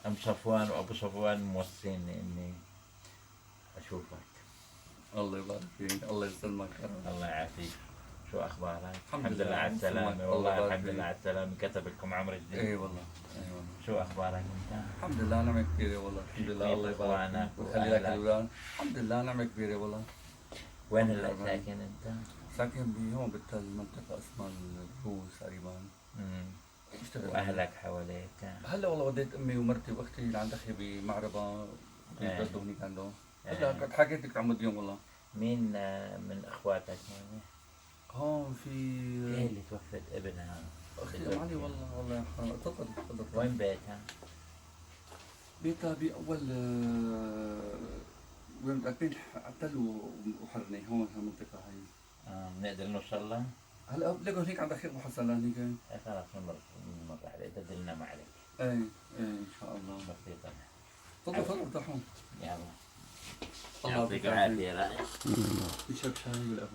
أم صفوان وأبو صفوان موصيني إني أشوفك. الله يبارك فيك، الله يسلمك يا رب. الله يعافيك. شو أخبارك؟ الحمد لله لله على السلامة. والله الحمد لله فيك. على السلامة. كتب لكم عمر جديد. اي والله، اي والله. شو أخبارك أنت؟ الحمد لله نعمة كبيرة والله، الحمد لله. الله يبارك إخوانك فيك ويخلي لك وأهلك؟ الأولاد. الحمد لله نعمة كبيرة والله. وين الحمد هلا لله. ساكن أنت؟ ساكن بهون بالتل منطقة اسمها البروز تقريبا. بشتغل وأهلك حواليك؟ هلا والله وديت امي ومرتي واختي لعند اخي بمعربة بيتغدوا هنيك عندهم. هلا كنت حكيت لك عمود اليوم والله. مين من إخواتك هون؟ هون في هي اللي توفت ابنها. اختي علي والله يرحمها. تفضل تفضل. وين بيتها؟ بيتها بأول وين بين عتل وحرني، هون هالمنطقة هاي. بنقدر نوصل لها؟ هلا لقوا هنيك عند اخي ابو حسن هنيك. خلاص نمر عليه. تدلنا ما عليك. ايه ايه ان شاء الله. بسيطة. تفضل تفضل ارتاحوا. يلا. الله يعطيك يعافيك. العافية. لا يشرب شاي ولا